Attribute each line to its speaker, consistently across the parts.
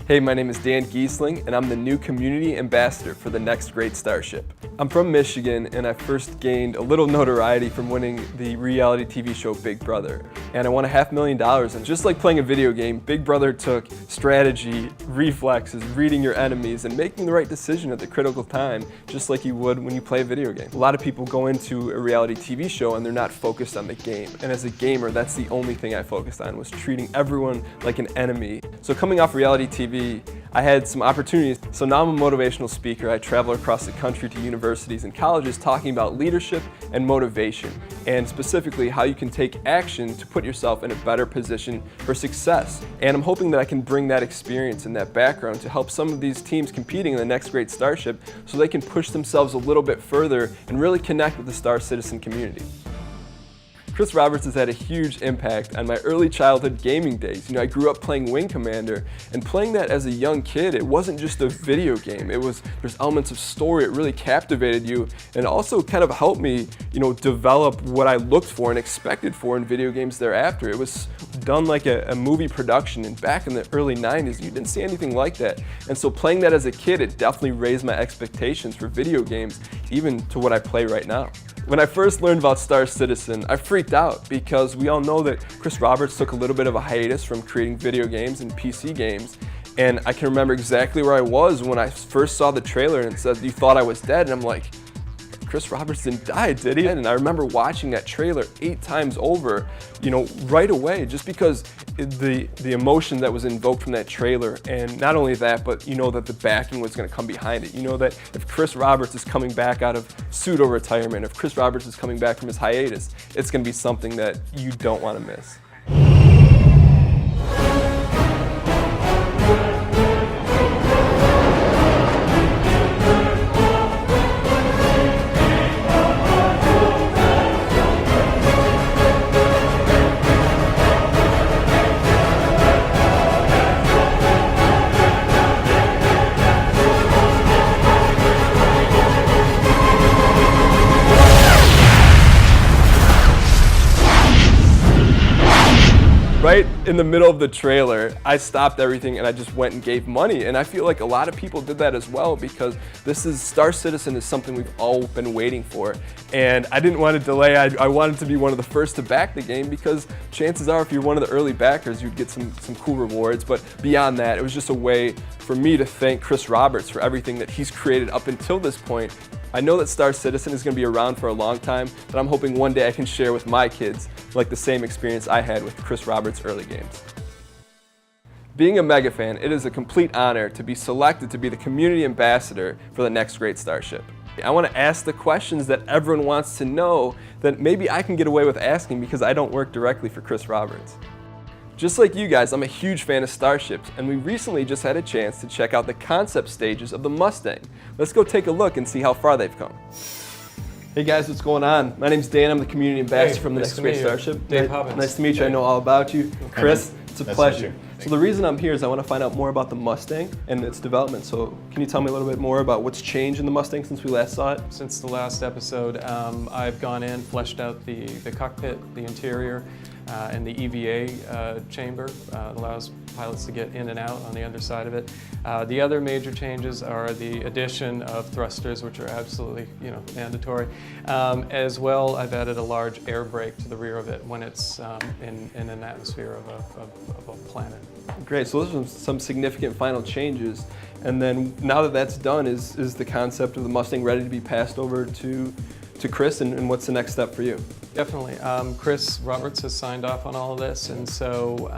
Speaker 1: Hey, my name is Dan Gheesling, and I'm the new Community Ambassador for the next great starship. I'm from Michigan, and I first gained a little notoriety from winning the reality TV show Big Brother. And I won $500,000, and just like playing a video game, Big Brother took strategy, reflexes, reading your enemies, and making the right decision at the critical time, just like you would when you play a video game. A lot of people go into a reality TV show and they're not focused on the game. And as a gamer, that's the only thing I focused on, was treating everyone like an enemy. So coming off reality TV, I had some opportunities. So now I'm a motivational speaker. I travel across the country to universities and colleges talking about leadership and motivation, and specifically how you can take action to put yourself in a better position for success. And I'm hoping that I can bring that experience and that background to help some of these teams competing in the next great starship so they can push themselves a little bit further and really connect with the Star Citizen community. Chris Roberts has had a huge impact on my early childhood gaming days. I grew up playing Wing Commander, and playing that as a young kid, it wasn't just a video game. There's elements of story. It really captivated you, and also kind of helped me, develop what I looked for and expected for in video games thereafter. It was done like a movie production, and back in the early 90s, you didn't see anything like that. And so playing that as a kid, it definitely raised my expectations for video games, even to what I play right now. When I first learned about Star Citizen, I freaked out because we all know that Chris Roberts took a little bit of a hiatus from creating video games and PC games. And I can remember exactly where I was when I first saw the trailer and it said, "You thought I was dead?" And I'm like, Chris Roberts didn't die, did he? And I remember watching that trailer 8 times over, right away, just because the emotion that was invoked from that trailer. And not only that, but that the backing was going to come behind it. That if Chris Roberts is coming back out of pseudo-retirement, if Chris Roberts is coming back from his hiatus, it's going to be something that you don't want to miss. Right in the middle of the trailer, I stopped everything and I just went and gave money. And I feel like a lot of people did that as well, because Star Citizen is something we've all been waiting for. And I didn't want to delay. I wanted to be one of the first to back the game, because chances are if you're one of the early backers, you'd get some cool rewards. But beyond that, it was just a way for me to thank Chris Roberts for everything that he's created up until this point. I know that Star Citizen is going to be around for a long time, but I'm hoping one day I can share with my kids like the same experience I had with Chris Roberts' early games. Being a mega fan, it is a complete honor to be selected to be the Community Ambassador for the next great starship. I want to ask the questions that everyone wants to know that maybe I can get away with asking because I don't work directly for Chris Roberts. Just like you guys, I'm a huge fan of starships, and we recently just had a chance to check out the concept stages of the Mustang. Let's go take a look and see how far they've come. Hey guys, what's going on? My name's Dan, I'm the Community Ambassador from the Next Great Starship.
Speaker 2: Dave Hobbins.
Speaker 1: Nice to meet you, I know all about you. Chris, it's a pleasure. So the reason I'm here is I want to find out more about the Mustang and its development. So can you tell me a little bit more about what's changed in the Mustang since we last saw it?
Speaker 2: Since the last episode, I've gone in, fleshed out the cockpit, the interior, and the EVA chamber. Allows pilots to get in and out on the underside of it. The other major changes are the addition of thrusters, which are absolutely mandatory. As well, I've added a large air brake to the rear of it when it's in an atmosphere of a planet.
Speaker 1: Great, so those are some significant final changes. And then now that that's done, is the concept of the Mustang ready to be passed over to Chris, and what's the next step for you?
Speaker 2: Definitely. Chris Roberts has signed off on all of this, and so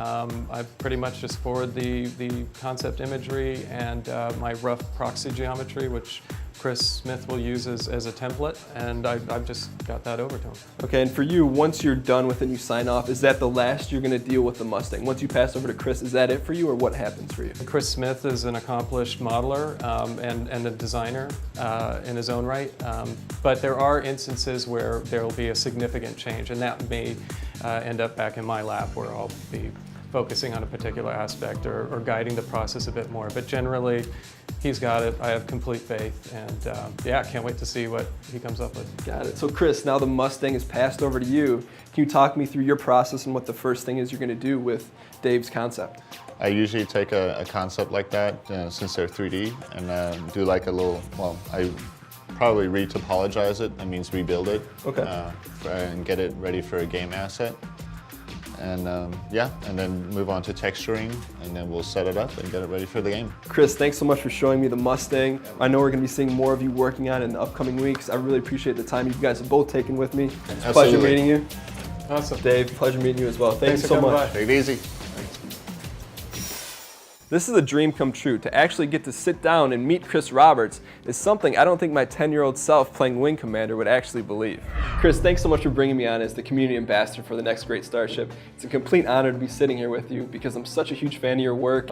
Speaker 2: I pretty much just forward the concept imagery and my rough proxy geometry, which Chris Smith will use as a template, and I've just got that over to him.
Speaker 1: Okay, and for you, once you're done with it and you sign off, is that the last you're going to deal with the Mustang? Once you pass over to Chris, is that it for you, or what happens for you?
Speaker 2: Chris Smith is an accomplished modeler and a designer in his own right, but there are instances where there will be a significant change, and that may end up back in my lap, where I'll be focusing on a particular aspect or guiding the process a bit more. But generally, he's got it. I have complete faith, and yeah, can't wait to see what he comes up with.
Speaker 1: Got it. So Chris, now the Mustang is passed over to you. Can you talk me through your process and what the first thing is you're going to do with Dave's concept?
Speaker 3: I usually take a concept like that, since they're 3D, and do like a little, well, I probably re-topologize it. That means rebuild it.
Speaker 1: Okay.
Speaker 3: And get it ready for a game asset. And yeah, and then move on to texturing, and then we'll set it up and get it ready for the game.
Speaker 1: Chris, thanks so much for showing me the Mustang. I know we're going to be seeing more of you working on it in the upcoming weeks. I really appreciate the time you guys have both taken with me. It's a pleasure meeting you.
Speaker 2: Awesome.
Speaker 1: Dave, pleasure meeting you as well. Thanks you so much.
Speaker 3: Take it easy.
Speaker 1: This is a dream come true. To actually get to sit down and meet Chris Roberts is something I don't think my 10-year-old self playing Wing Commander would actually believe. Chris, thanks so much for bringing me on as the Community Ambassador for the Next Great Starship. It's a complete honor to be sitting here with you because I'm such a huge fan of your work.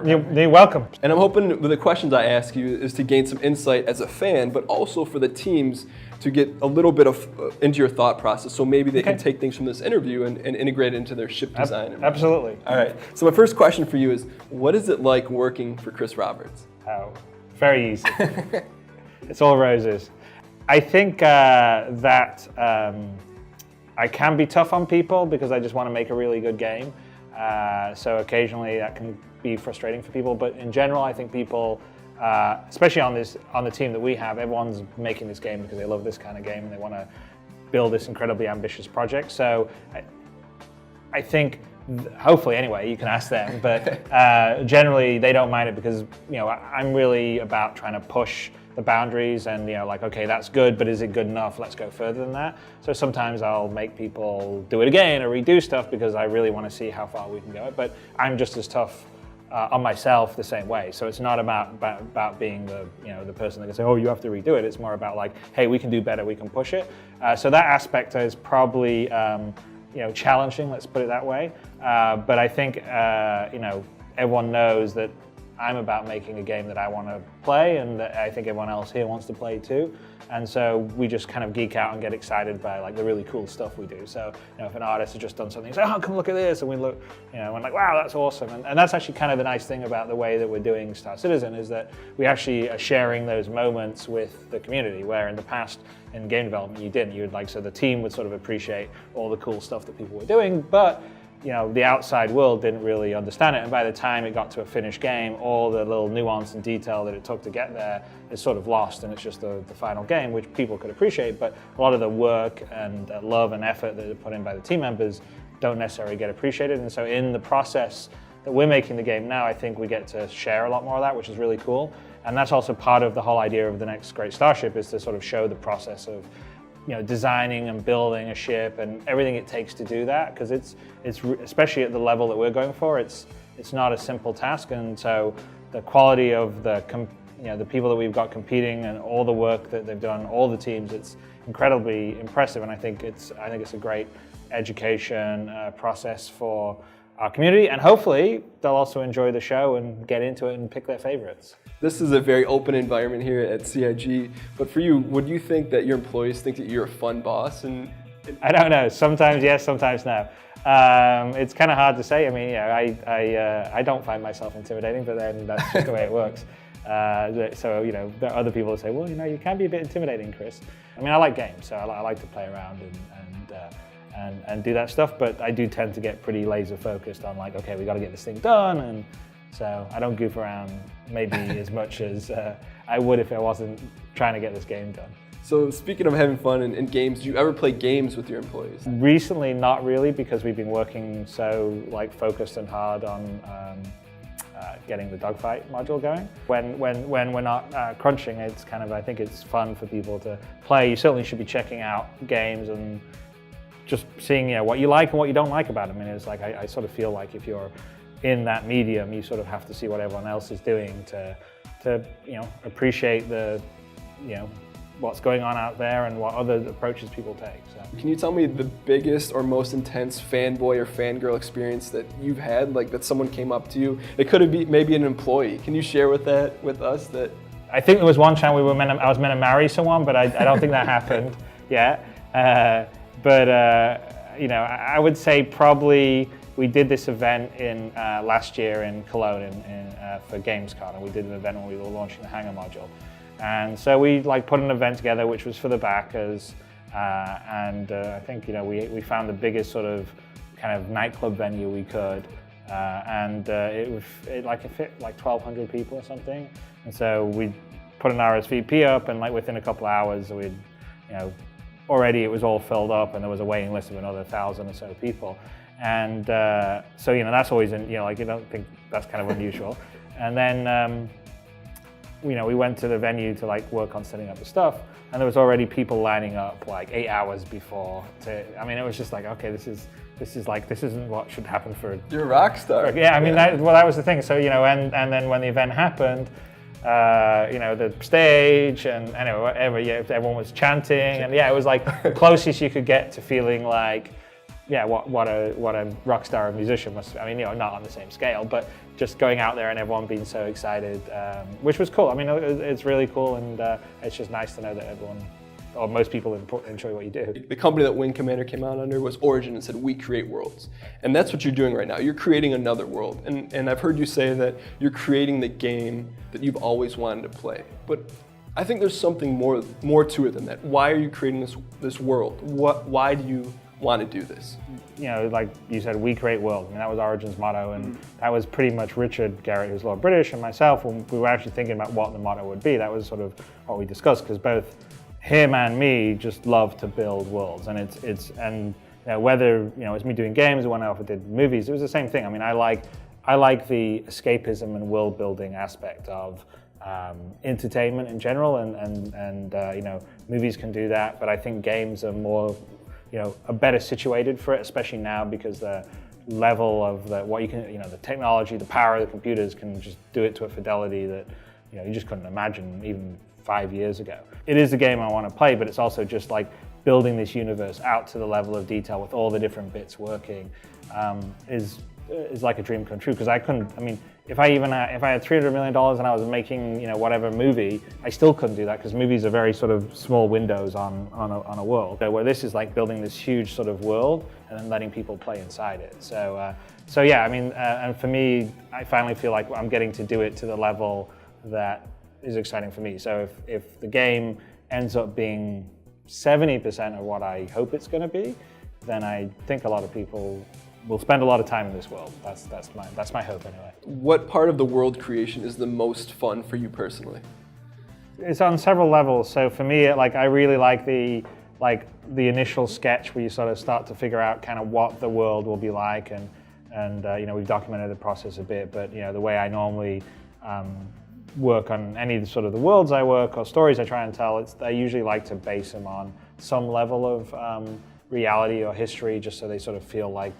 Speaker 4: You're welcome.
Speaker 1: And I'm hoping with the questions I ask you is to gain some insight as a fan, but also for the teams to get a little bit of into your thought process, so maybe they can take things from this interview and integrate it into their ship design.
Speaker 4: Absolutely.
Speaker 1: All right, so my first question for you is, what is it like working for Chris Roberts?
Speaker 4: Oh, very easy. It's all roses. I think that I can be tough on people because I just want to make a really good game. So occasionally that can be frustrating for people, but in general I think people, especially on the team that we have, everyone's making this game because they love this kind of game and they want to build this incredibly ambitious project. So I think, hopefully anyway, you can ask them, but generally they don't mind it because, you know, I'm really about trying to push the boundaries and, you know, like, okay, that's good, but is it good enough? Let's go further than that. So sometimes I'll make people do it again or redo stuff because I really want to see how far we can go. But I'm just as tough on myself the same way. So it's not about being the person that can say, oh, you have to redo it. It's more about like, hey, we can do better, we can push it. So that aspect is probably challenging, let's put it that way. But I think everyone knows that I'm about making a game that I want to play, and that I think everyone else here wants to play too. And so we just kind of geek out and get excited by like the really cool stuff we do. So, you know, if an artist has just done something, say, oh, come look at this, and we look, you know, and like, wow, that's awesome. And that's actually kind of the nice thing about the way that we're doing Star Citizen, is that we actually are sharing those moments with the community, where in the past in game development you didn't. You would like, so the team would sort of appreciate all the cool stuff that people were doing, but you know, the outside world didn't really understand it, and by the time it got to a finished game, all the little nuance and detail that it took to get there is sort of lost, and it's just the final game, which people could appreciate, but a lot of the work and love and effort that are put in by the team members don't necessarily get appreciated. And so in the process that we're making the game now, I think we get to share a lot more of that, which is really cool. And that's also part of the whole idea of the Next Great Starship, is to sort of show the process of, you know, designing and building a ship and everything it takes to do that, because it's especially at the level that we're going for, it's not a simple task. And so the quality of the people that we've got competing and all the work that they've done, all the teams, it's incredibly impressive. And I think it's a great education process for our community, and hopefully they'll also enjoy the show and get into it and pick their favorites.
Speaker 1: This is a very open environment here at CIG, but for you, would you think that your employees think that you're a fun boss?
Speaker 4: I don't know. Sometimes yes, sometimes no. It's kind of hard to say. I mean, I don't find myself intimidating, but then that's just the way it works. So, you know, there are other people who say, well, you know, you can be a bit intimidating, Chris. I mean, I like games, so I like to play around and do that stuff, but I do tend to get pretty laser focused on like, okay, we got to get this thing done, and so I don't goof around maybe as much as I would if I wasn't trying to get this game done.
Speaker 1: So speaking of having fun in games, do you ever play games with your employees?
Speaker 4: Recently, not really, because we've been working so like focused and hard on getting the dogfight module going. When we're not crunching, it's kind of, I think it's fun for people to play. You certainly should be checking out games and just seeing, you know, what you like and what you don't like about them. And it's like, I sort of feel like if you're in that medium, you sort of have to see what everyone else is doing to you know, appreciate the, you know, what's going on out there and what other approaches people take. So.
Speaker 1: Can you tell me the biggest or most intense fanboy or fangirl experience that you've had, like that someone came up to you? It could have been maybe an employee. Can you share with us that?
Speaker 4: I think there was one time I was meant to marry someone, but I don't think that happened yet. But you know, I would say probably we did this event in last year in Cologne for Gamescom, and we did an event when we were launching the Hangar module. And so we put an event together which was for the backers, and I think we found the biggest sort of kind of nightclub venue we could, and it fit like 1,200 people or something. And so we put an RSVP up, and within a couple of hours we'd already it was all filled up, and there was a waiting list of another 1,000 or so people. And so that's always you don't think that's kind of unusual. And then we went to the venue to work on setting up the stuff, and there was already people lining up 8 hours before. It was just okay, this isn't what should happen for.
Speaker 1: You're a rock star.
Speaker 4: Yeah, that was the thing. So and then when the event happened, the stage and everyone was chanting, and it was the closest you could get to feeling what a rock star or musician must. Not on the same scale, but just going out there and everyone being so excited, which was cool. It's really cool, and it's just nice to know that everyone, or most people, enjoy what you do.
Speaker 1: The company that Wing Commander came out under was Origin, and said, we create worlds. And that's what you're doing right now. You're creating another world. And I've heard you say that you're creating the game that you've always wanted to play. But I think there's something more to it than that. Why are you creating this world? Why do you want to do this?
Speaker 4: Like you said, we create worlds. That was Origin's motto, and that was pretty much Richard Garrett, who's Lord British, and myself, when we were actually thinking about what the motto would be. That was sort of what we discussed, because both him and me just love to build worlds, and whether it's me doing games or when I did movies, it was the same thing. I like the escapism and world building aspect of entertainment in general, and movies can do that, but I think games are more are better situated for it, especially now, because the level of the technology, the power of the computers can just do it to a fidelity that you just couldn't imagine even 5 years ago. It is the game I want to play, but it's also just building this universe out to the level of detail with all the different bits working is like a dream come true. Because I couldn't. If I had $300 million and I was making whatever movie, I still couldn't do that, because movies are very sort of small windows on a world. Where this is building this huge sort of world and then letting people play inside it. So yeah, and for me, I finally feel like I'm getting to do it to the level that is exciting for me. So if the game ends up being 70% of what I hope it's going to be, then I think a lot of people will spend a lot of time in this world. That's my hope anyway.
Speaker 1: What part of the world creation is the most fun for you personally?
Speaker 4: It's on several levels. So for me, I really like the initial sketch where you sort of start to figure out kind of what the world will be like, and we've documented the process a bit, but the way I normally work on any of the worlds I work or stories I try and tell, I usually like to base them on some level of reality or history, just so they sort of feel like,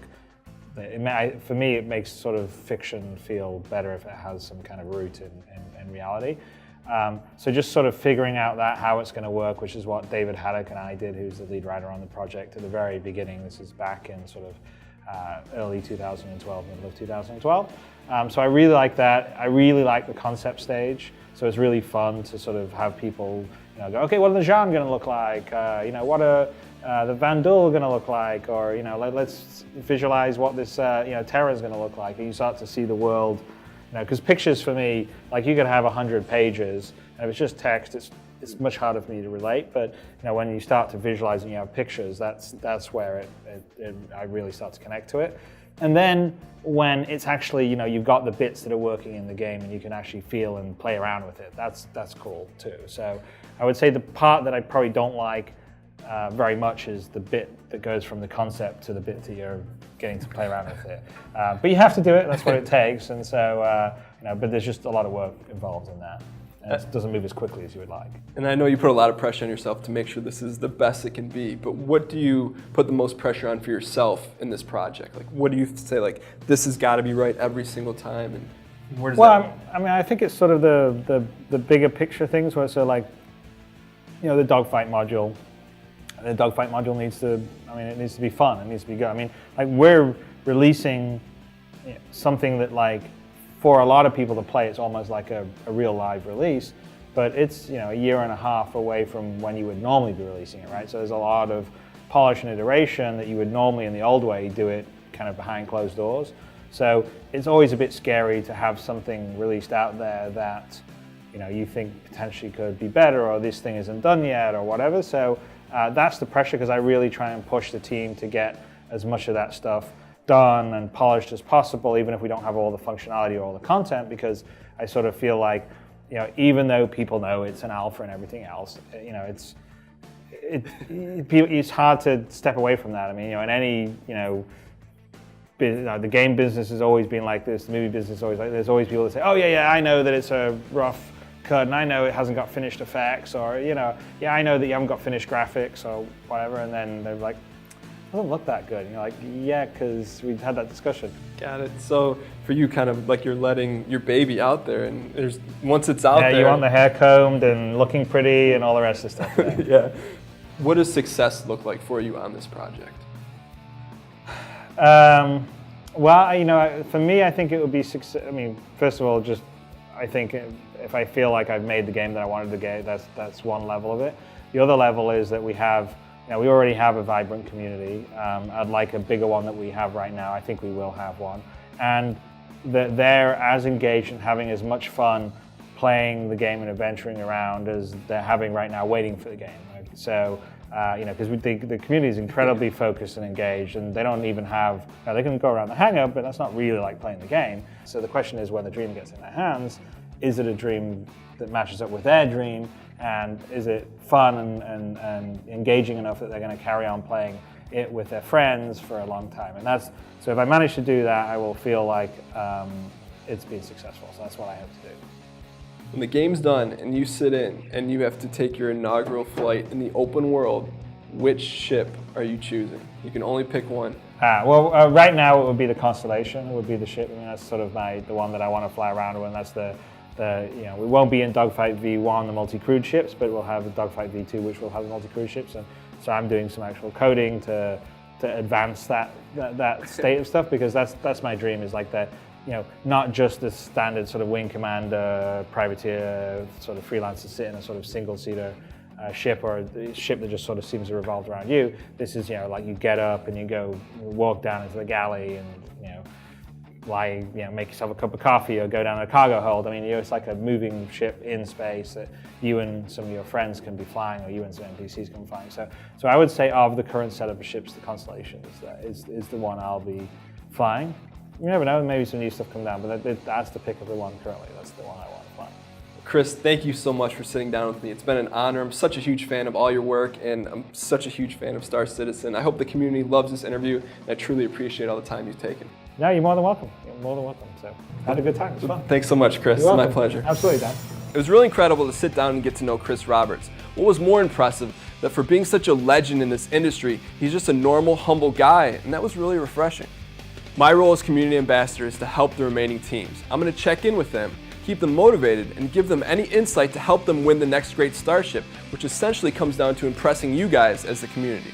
Speaker 4: for me, it makes sort of fiction feel better if it has some kind of root in reality. So just sort of figuring out how it's going to work, which is what David Haddock and I did, who's the lead writer on the project at the very beginning. This is back in sort of early 2012, middle of 2012. So I really like that. I really like the concept stage. So it's really fun to sort of have people go, okay, what are the Jean going to look like? What are the Vandal going to look like? Or let's visualize what this Terra is going to look like. And you start to see the world. Because pictures for me, you could have 100 pages, and if it's just text, it's much harder for me to relate. But when you start to visualize and you have pictures, that's where I really start to connect to it. And then when it's actually you've got the bits that are working in the game and you can actually feel and play around with it, that's cool too. So I would say the part that I probably don't like very much is the bit that goes from the concept to the bit that you're getting to play around with it. But you have to do it, that's what it takes. And so, but there's just a lot of work involved in that. And it doesn't move as quickly as you would like.
Speaker 1: And I know you put a lot of pressure on yourself to make sure this is the best it can be, but what do you put the most pressure on for yourself in this project? What do you say, this has got to be right every single time? And where does that...
Speaker 4: I think it's sort of the bigger picture things where the dogfight module. The dogfight module needs to be fun. It needs to be good. We're releasing something that for a lot of people to play, it's almost like a real live release, but it's a year and a half away from when you would normally be releasing it, right? So there's a lot of polish and iteration that you would normally in the old way do it kind of behind closed doors. So it's always a bit scary to have something released out there that you think potentially could be better, or this thing isn't done yet, or whatever. So that's the pressure, because I really try and push the team to get as much of that stuff done and polished as possible, even if we don't have all the functionality or all the content, because I sort of feel like, even though people know it's an alpha and everything else, it's hard to step away from that. I mean, in any, the game business has always been like this, the movie business is always like, there's always people that say, oh yeah, I know that it's a rough cut, and I know it hasn't got finished effects, or, yeah, I know that you haven't got finished graphics or whatever, and then they're like, it doesn't look that good. And you're like, yeah, because we had that discussion.
Speaker 1: Got it. So for you, kind of like you're letting your baby out there, and once it's out there.
Speaker 4: Yeah, you want the hair combed and looking pretty and all the rest of the stuff. Yeah.
Speaker 1: Yeah. What does success look like for you on this project?
Speaker 4: Well, for me, I think it would be success. I mean, first of all, I think if I feel like I've made the game that I wanted to get, that's one level of it. The other level is that we already have a vibrant community. I'd like a bigger one that we have right now. I think we will have one. And that they're as engaged and having as much fun playing the game and adventuring around as they're having right now waiting for the game. Right? So, because the community is incredibly focused and engaged, and they don't even have, they can go around the hangout, but that's not really like playing the game. So the question is, when the dream gets in their hands, is it a dream that matches up with their dream? And is it fun and engaging enough that they're going to carry on playing it with their friends for a long time? And so if I manage to do that, I will feel like it's been successful. So that's what I hope to do.
Speaker 1: When the game's done and you sit in and you have to take your inaugural flight in the open world, which ship are you choosing? You can only pick one.
Speaker 4: Right now it would be the Constellation. It would be the ship. I mean, that's sort of the one that I want to fly around with. And that's we won't be in Dogfight V1, the multi-crewed ships, but we'll have a Dogfight V2, which will have the multi-crewed ships. And so I'm doing some actual coding to advance that state of stuff, because that's my dream, is like that. Not just the standard sort of wing commander, privateer, sort of freelancer sit in a sort of single-seater ship, or a ship that just sort of seems to revolve around you. This is, like you get up and you walk down into the galley and, make yourself a cup of coffee or go down a cargo hold. I mean, it's like a moving ship in space that you and some of your friends can be flying, or you and some NPCs can be flying. So I would say of the current setup of ships, the Constellation is the one I'll be flying. You never know, maybe some new stuff come down, but that's the pick of the one currently. That's the one I want to fly.
Speaker 1: Chris, thank you so much for sitting down with me. It's been an honor. I'm such a huge fan of all your work, and I'm such a huge fan of Star Citizen. I hope the community loves this interview, and I truly appreciate all the time you've taken.
Speaker 4: No, you're more than welcome. You're more than welcome. So, had a good time. It was fun.
Speaker 1: Thanks so much, Chris.
Speaker 4: You're
Speaker 1: It's my
Speaker 4: welcome.
Speaker 1: pleasure.
Speaker 4: Absolutely, Dan.
Speaker 1: It was really incredible to sit down and get to know Chris Roberts. What was more impressive, that for being such a legend in this industry, he's just a normal, humble guy, and that was really refreshing. My role as Community Ambassador is to help the remaining teams. I'm going to check in with them, keep them motivated, and give them any insight to help them win the next great starship, which essentially comes down to impressing you guys as the community.